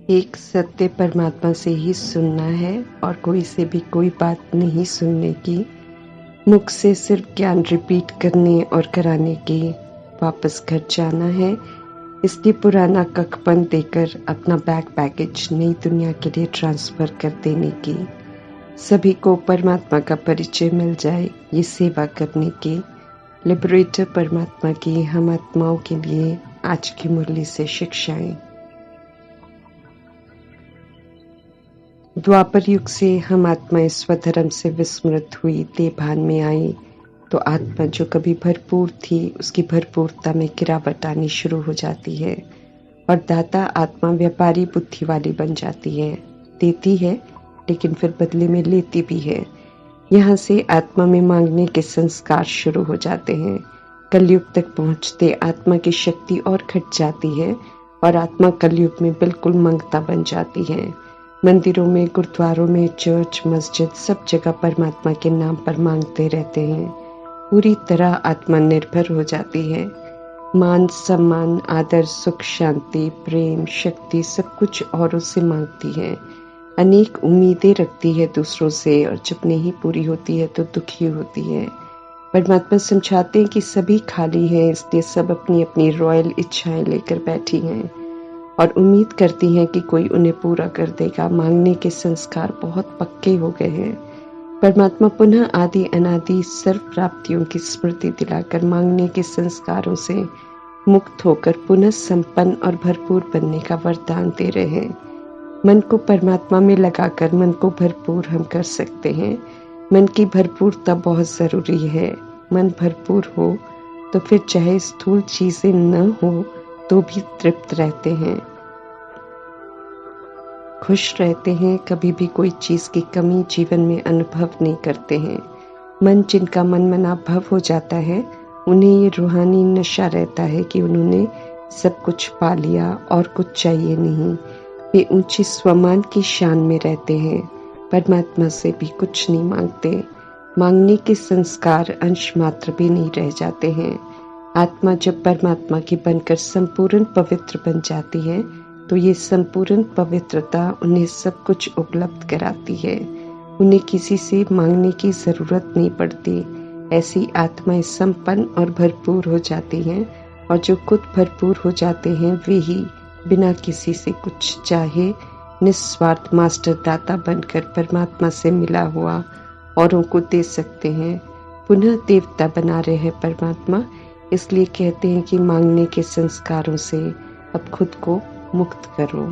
एक सत्य परमात्मा से ही सुनना है और कोई से भी कोई बात नहीं सुनने की। मुख से सिर्फ ज्ञान रिपीट करने और कराने की। वापस घर जाना है, इसलिए पुराना कखपन देकर अपना बैग पैकेज नई दुनिया के लिए ट्रांसफर कर देने की। सभी को परमात्मा का परिचय मिल जाए, ये सेवा करने की। लिबरेटर परमात्मा की हम आत्माओं के लिए आज की मुरली से शिक्षाएं। द्वापर युग से हम आत्माएं स्वधर्म से विस्मृत हुई देभान में आई, तो आत्मा जो कभी भरपूर थी उसकी भरपूरता में गिरावट आनी शुरू हो जाती है और दाता आत्मा व्यापारी बुद्धि वाली बन जाती है। देती है लेकिन फिर बदले में लेती भी है। यहाँ से आत्मा में मांगने के संस्कार शुरू हो जाते हैं। कलयुग तक पहुँचते आत्मा की शक्ति और घट जाती है और आत्मा कलयुग में बिल्कुल मंगता बन जाती है। मंदिरों में, गुरुद्वारों में, चर्च, मस्जिद, सब जगह परमात्मा के नाम पर मांगते रहते हैं। पूरी तरह आत्मा निर्भर हो जाती है। मान, सम्मान, आदर, सुख, शांति, प्रेम, शक्ति सब कुछ औरों से मांगती है। अनेक उम्मीदें रखती है दूसरों से और जब नहीं पूरी होती है तो दुखी होती है। परमात्मा समझाते हैं कि सभी खाली हैं, इसलिए सब अपनी अपनी रॉयल इच्छाएं लेकर बैठी हैं और उम्मीद करती हैं कि कोई उन्हें पूरा कर देगा। मांगने के संस्कार बहुत पक्के हो गए हैं। परमात्मा पुनः आदि अनादि सर्व प्राप्तियों की स्मृति दिलाकर मांगने के संस्कारों से मुक्त होकर पुनः संपन्न और भरपूर बनने का वरदान दे रहे हैं। मन को परमात्मा में लगाकर मन को भरपूर हम कर सकते हैं। मन की भरपूरता बहुत जरूरी है। मन भरपूर हो तो फिर चाहे स्थूल चीजें न हो तो भी तृप्त रहते हैं, खुश रहते हैं, कभी भी कोई चीज की कमी जीवन में अनुभव नहीं करते हैं। मन जिनका मनमना भव हो जाता है उन्हें ये रूहानी नशा रहता है कि उन्होंने सब कुछ पा लिया और कुछ चाहिए नहीं। वे ऊंची स्वमान की शान में रहते हैं, परमात्मा से भी कुछ नहीं मांगते। मांगने के संस्कार अंश मात्र भी नहीं रह जाते हैं। आत्मा जब परमात्मा की बनकर संपूर्ण पवित्र बन जाती है तो ये संपूर्ण पवित्रता उन्हें सब कुछ उपलब्ध कराती है। उन्हें किसी से मांगने की जरूरत नहीं पड़ती। ऐसी आत्माएं संपन्न और भरपूर हो जाती हैं और जो खुद भरपूर हो जाते हैं वे ही बिना किसी से कुछ चाहे निस्वार्थ मास्टर दाता बनकर परमात्मा से मिला हुआ औरों को दे सकते हैं। पुनः देवता बना रहे हैं परमात्मा, इसलिए कहते हैं कि मांगने के संस्कारों से अब खुद को मुक्त करो।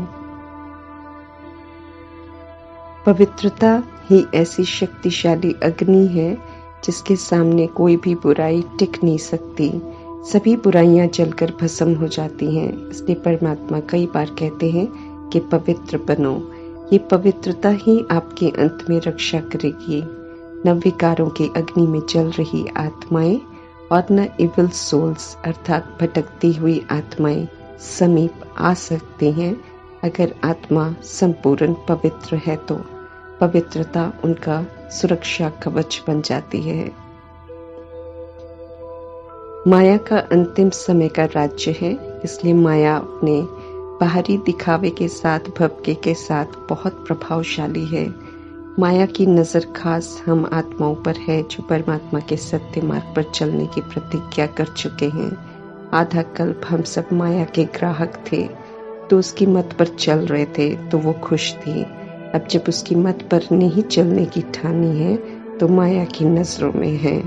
पवित्रता ही ऐसी शक्तिशाली अग्नि है जिसके सामने कोई भी बुराई टिक नहीं सकती। सभी बुराइयां जलकर भस्म हो जाती हैं। इसलिए परमात्मा कई बार कहते हैं कि पवित्र बनो। ये पवित्रता ही आपके अंत में रक्षा करेगी। न विकारों के अग्नि में जल रही आत्माएं और न इविल सोल्स अर्थात भटकती हुई आत्माएं समीप आ सकते हैं। अगर आत्मा संपूर्ण पवित्र है तो पवित्रता उनका सुरक्षा कवच बन जाती है। माया का अंतिम समय का राज्य है, इसलिए माया अपने बाहरी दिखावे के साथ, भपके के साथ बहुत प्रभावशाली है। माया की नजर खास हम आत्माओं पर है जो परमात्मा के सत्य मार्ग पर चलने की प्रतिज्ञा कर चुके हैं। आधा कल्प हम सब माया के ग्राहक थे, तो उसकी मत पर चल रहे थे तो वो खुश थी। अब जब उसकी मत पर नहीं चलने की ठानी है तो माया की नजरों में है।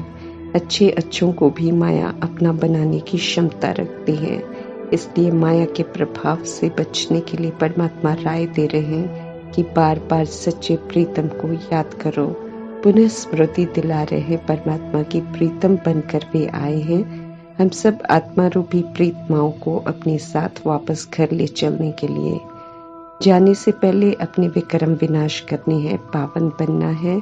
अच्छे अच्छों को भी माया अपना बनाने की क्षमता रखती है। इसलिए माया के प्रभाव से बचने के लिए परमात्मा राय दे रहे हैं कि बार बार सच्चे प्रीतम को याद करो। पुनः स्मृति दिला रहे हैं परमात्मा की प्रीतम बनकर वे आए हैं। हम सब आत्मा रूपी प्रीतमाओं को अपने साथ वापस घर ले चलने के लिए। जाने से पहले अपने विक्रम विनाश करने हैं, पावन बनना है,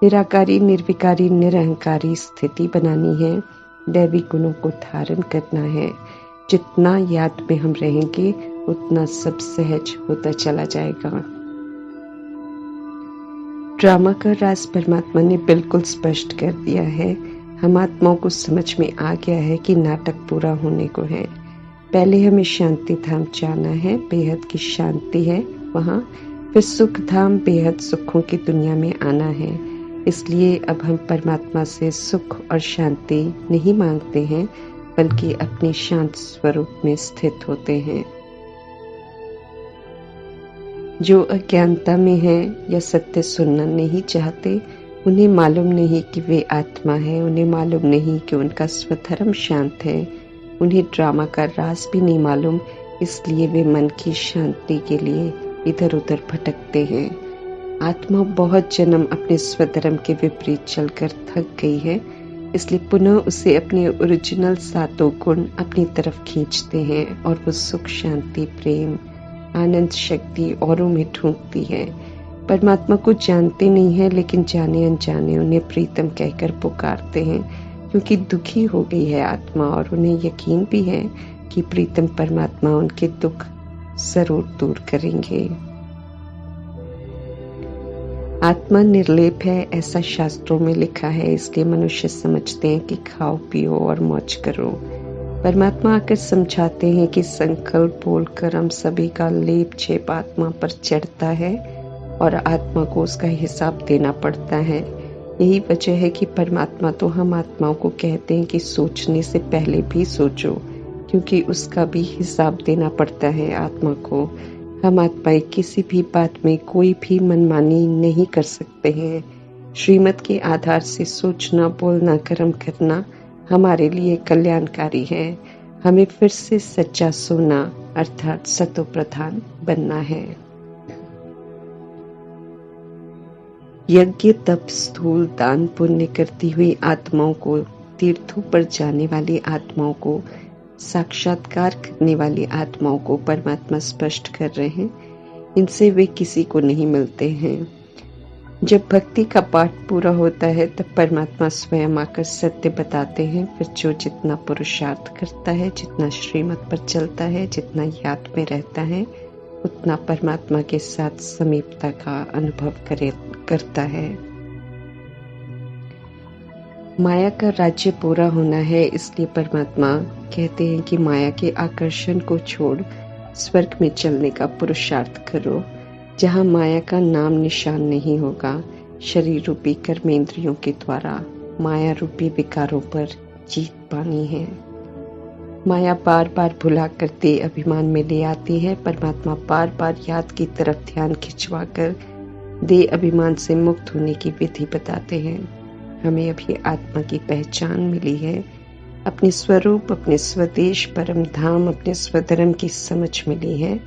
निराकारी निर्विकारी निरहंकारी स्थिति बनानी है, दैवी गुणों को धारण करना है। जितना याद में हम रहेंगे उतना सब सहज होता चला जाएगा। ड्रामा का राज परमात्मा ने बिल्कुल स्पष्ट कर दिया है। हम आत्माओं को समझ में आ गया है कि नाटक पूरा होने को है। पहले हमें शांति धाम जाना है, बेहद की शांति है वहाँ फिर सुख धाम बेहद सुखों की दुनिया में आना है। इसलिए अब हम परमात्मा से सुख और शांति नहीं मांगते हैं, बल्कि अपने शांत स्वरूप में स्थित होते हैं। जो अज्ञानता में है या सत्य सुनना नहीं चाहते, उन्हें मालूम नहीं कि वे आत्मा है, उन्हें मालूम नहीं कि उनका स्वधर्म शांत है, उन्हें ड्रामा का राज भी नहीं मालूम, इसलिए वे मन की शांति के लिए इधर उधर भटकते हैं। आत्मा बहुत जन्म अपने स्वधर्म के विपरीत चलकर थक गई है, इसलिए पुनः उसे अपने ओरिजिनल सातों गुण अपनी तरफ खींचते हैं और वो सुख, शांति, प्रेम, आनंद, शक्ति औरों में ढूंढती है। परमात्मा को जानते नहीं है, लेकिन जाने अनजाने उन्हें प्रीतम कहकर पुकारते हैं, क्योंकि दुखी हो गई है आत्मा और उन्हें यकीन भी है कि प्रीतम परमात्मा उनके दुख जरूर दूर करेंगे। आत्मा निर्लेप है, ऐसा शास्त्रों में लिखा है, इसलिए मनुष्य समझते हैं कि खाओ पियो और मौज करो। परमात्मा आकर समझाते हैं कि संकल्प बोलकर हम सभी का लेप छेप आत्मा पर चढ़ता है और आत्मा को उसका हिसाब देना पड़ता है। यही वजह है कि परमात्मा तो हम आत्माओं को कहते हैं कि सोचने से पहले भी सोचो, क्योंकि उसका भी हिसाब देना पड़ता है आत्मा को। हम आत्माएं किसी भी बात में कोई भी मनमानी नहीं कर सकते हैं। श्रीमत के आधार से सोचना, बोलना, कर्म करना हमारे लिए कल्याणकारी है। हमें फिर से सच्चा सोना अर्थात सतो प्रधान बनना है। यज्ञ, तप, स्थूल, दान, पुण्य करती हुई आत्माओं को, तीर्थों पर जाने वाली आत्माओं को, साक्षात्कार करने वाली आत्माओं को परमात्मा स्पष्ट कर रहे हैं, इनसे वे किसी को नहीं मिलते हैं। जब भक्ति का पाठ पूरा होता है तब परमात्मा स्वयं आकर सत्य बताते हैं। फिर जो जितना पुरुषार्थ करता है, जितना श्रीमत पर चलता है, जितना याद में रहता है, उतना परमात्मा के साथ समीपता का अनुभव करता है। माया का राज्य पूरा होना है, इसलिए परमात्मा कहते हैं कि माया के आकर्षण को छोड़ स्वर्ग में चलने का पुरुषार्थ करो, जहाँ माया का नाम निशान नहीं होगा। शरीर रूपी कर्मेंद्रियों के द्वारा माया रूपी विकारों पर जीत पानी है। माया बार बार भुला कर दे अभिमान में ले आती है। परमात्मा बार बार याद की तरफ ध्यान खिंचवा कर दे अभिमान से मुक्त होने की विधि बताते हैं। हमें अभी आत्मा की पहचान मिली है, अपने स्वरूप, अपने स्वदेश, परम धाम, अपने स्वधर्म की समझ मिली है।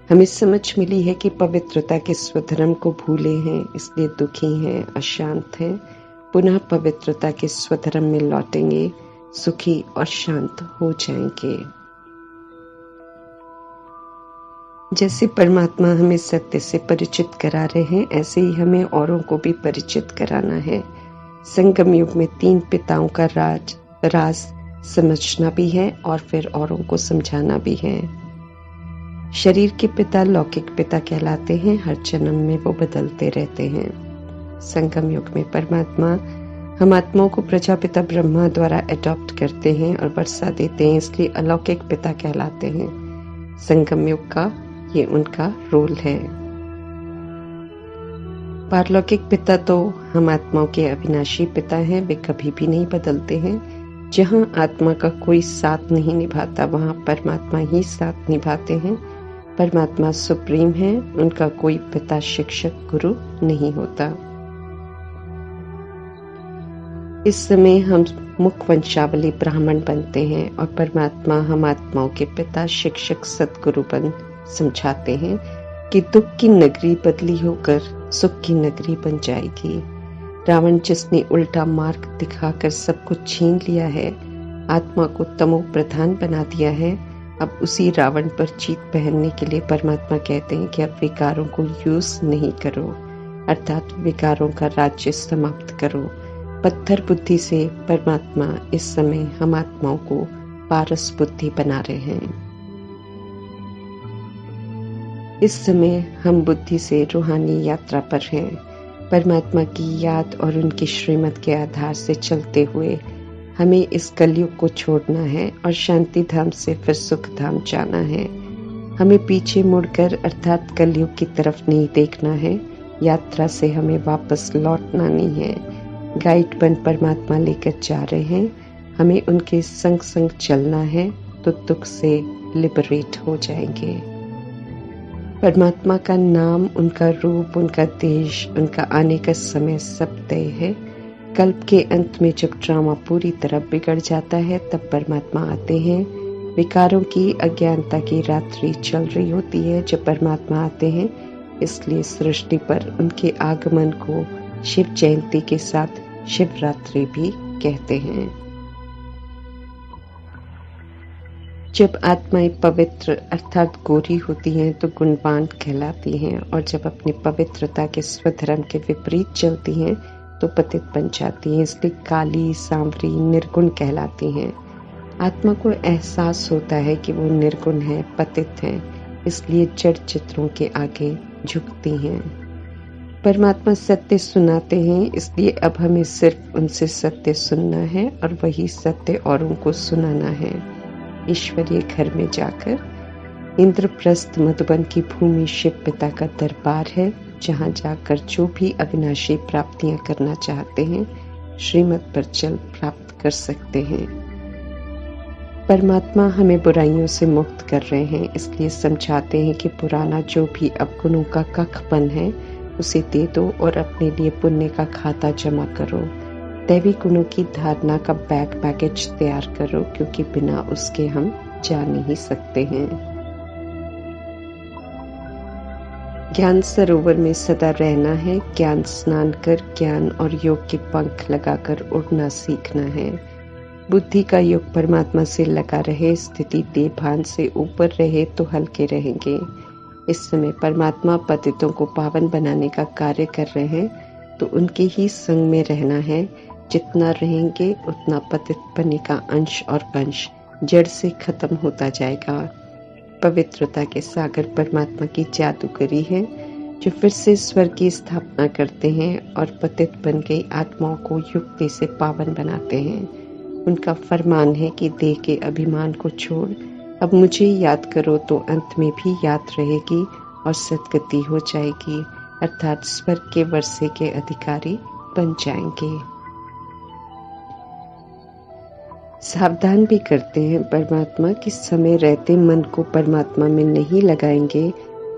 हमें समझ मिली है कि पवित्रता के स्वधर्म को भूले हैं, इसलिए दुखी हैं, अशांत हैं। पुनः पवित्रता के स्वधर्म में लौटेंगे, सुखी और शांत हो जाएंगे। जैसे परमात्मा हमें सत्य से परिचित करा रहे हैं, ऐसे ही हमें औरों को भी परिचित कराना है। संगम युग में 3 पिताओं का राज समझना भी है और फिर औरों को समझाना भी है। शरीर के पिता लौकिक पिता कहलाते हैं, हर जन्म में वो बदलते रहते हैं। संगम युग में परमात्मा हम आत्माओं को प्रजापिता ब्रह्मा द्वारा अडॉप्ट करते हैं और वर्षा देते हैं, इसलिए अलौकिक पिता कहलाते हैं। संगम युग का ये उनका रोल है। पारलौकिक पिता तो हम आत्माओं के अविनाशी पिता हैं, वे कभी भी नहीं बदलते हैं। जहाँ आत्मा का कोई साथ नहीं निभाता, वहाँ परमात्मा ही साथ निभाते हैं। परमात्मा सुप्रीम है, उनका कोई पिता, शिक्षक, गुरु नहीं होता। इस समय हम मुख वंशावली ब्राह्मण बनते हैं और परमात्मा हम आत्माओं के पिता, शिक्षक, सतगुरु बन समझाते हैं कि दुख की नगरी बदली होकर सुख की नगरी बन जाएगी। रावण जिसने उल्टा मार्ग दिखाकर सब कुछ छीन लिया है, आत्मा को तमो प्रधान बना दिया है, अब उसी रावण पर जीत पहनने के लिए परमात्मा कहते हैं कि अब विकारों को यूज नहीं करो, अर्थात विकारों का राज्य समाप्त करो। पत्थर बुद्धि से परमात्मा इस समय हम आत्माओं को पारस बुद्धि बना रहे हैं। इस समय हम बुद्धि से रूहानी यात्रा पर हैं। परमात्मा की याद और उनकी श्रीमत के आधार से चलते हुए हमें इस कलयुग को छोड़ना है और शांति धाम से फिर सुख धाम जाना है। हमें पीछे मुड़कर अर्थात कलयुग की तरफ नहीं देखना है। यात्रा से हमें वापस लौटना नहीं है। गाइड बन परमात्मा लेकर जा रहे हैं, हमें उनके संग संग चलना है तो दुख से लिबरेट हो जाएंगे। परमात्मा का नाम, उनका रूप, उनका देश, उनका आने का समय सब तय है। कल्प के अंत में जब ड्रामा पूरी तरह बिगड़ जाता है तब परमात्मा आते हैं। विकारों की, अज्ञानता की रात्रि चल रही होती है जब परमात्मा आते हैं। इसलिए सृष्टि पर उनके आगमन को शिव जयंती के साथ शिवरात्रि भी कहते हैं। जब आत्माएं पवित्र अर्थात गोरी होती हैं तो गुणवान कहलाती हैं, और जब अपनी पवित्रता के स्वधर्म के विपरीत चलती हैं तो पतित बन जाती हैं। इसलिए काली, सांवरी, निर्गुण कहलाती हैं। आत्मा को एहसास होता है कि वो निर्गुण है, पतित है, इसलिए जड़ चित्रों के आगे झुकती हैं। परमात्मा सत्य सुनाते हैं, इसलिए अब हमें सिर्फ उनसे सत्य सुनना है और वही सत्य औरों को सुनाना है। ईश्वरीय घर में जाकर इंद्रप्रस्थ मधुबन की भूमि शिव पिता का दरबार है, जहाँ जाकर जो भी अविनाशी प्राप्तियां करना चाहते हैं श्रीमत पर चल प्राप्त कर सकते हैं। परमात्मा हमें बुराइयों से मुक्त कर रहे हैं, इसलिए समझाते हैं कि पुराना जो भी अवगुणों का कखपन है उसे दे दो और अपने लिए पुण्य का खाता जमा करो। दैवी गुणों की धारणा का बैग पैकेज तैयार करो, क्योंकि बिना उसके हम जा नहीं सकते हैं। ज्ञान सरोवर में सदा रहना है। ज्ञान स्नान कर ज्ञान और योग के पंख लगाकर उड़ना सीखना है। बुद्धि का योग परमात्मा से लगा रहे, स्थिति देभान से ऊपर रहे तो हल्के रहेंगे। इस समय परमात्मा पतितों को पावन बनाने का कार्य कर रहे हैं, तो उनके ही संग में रहना है। जितना रहेंगे उतना पतितपने का अंश और वंश जड़ से खत्म होता जाएगा। पवित्रता के सागर परमात्मा की जादूगरी है, जो फिर से स्वर्ग की स्थापना करते हैं और पतित बन गई आत्माओं को युक्ति से पावन बनाते हैं। उनका फरमान है कि देह के अभिमान को छोड़ अब मुझे याद करो, तो अंत में भी याद रहेगी और सद्गति हो जाएगी, अर्थात स्वर्ग के वर्षे के अधिकारी बन जाएंगे। सावधान भी करते हैं परमात्मा कि समय रहते मन को परमात्मा में नहीं लगाएंगे,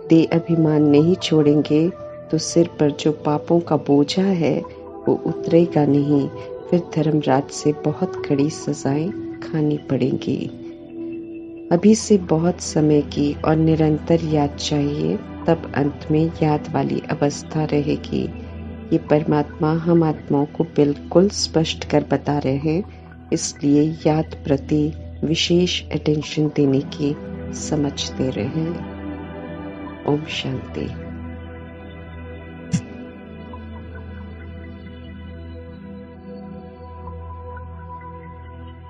देह अभिमान नहीं छोड़ेंगे तो सिर पर जो पापों का बोझा है वो उतरेगा नहीं, फिर धर्मराज से बहुत कड़ी सजाएं खानी पड़ेंगी। अभी से बहुत समय की और निरंतर याद चाहिए, तब अंत में याद वाली अवस्था रहेगी। ये परमात्मा हम आत्माओं को बिल्कुल स्पष्ट कर बता रहे हैं, इसलिए याद प्रति विशेष अटेंशन देने की समझ दे रहे हैं। ओम शांति।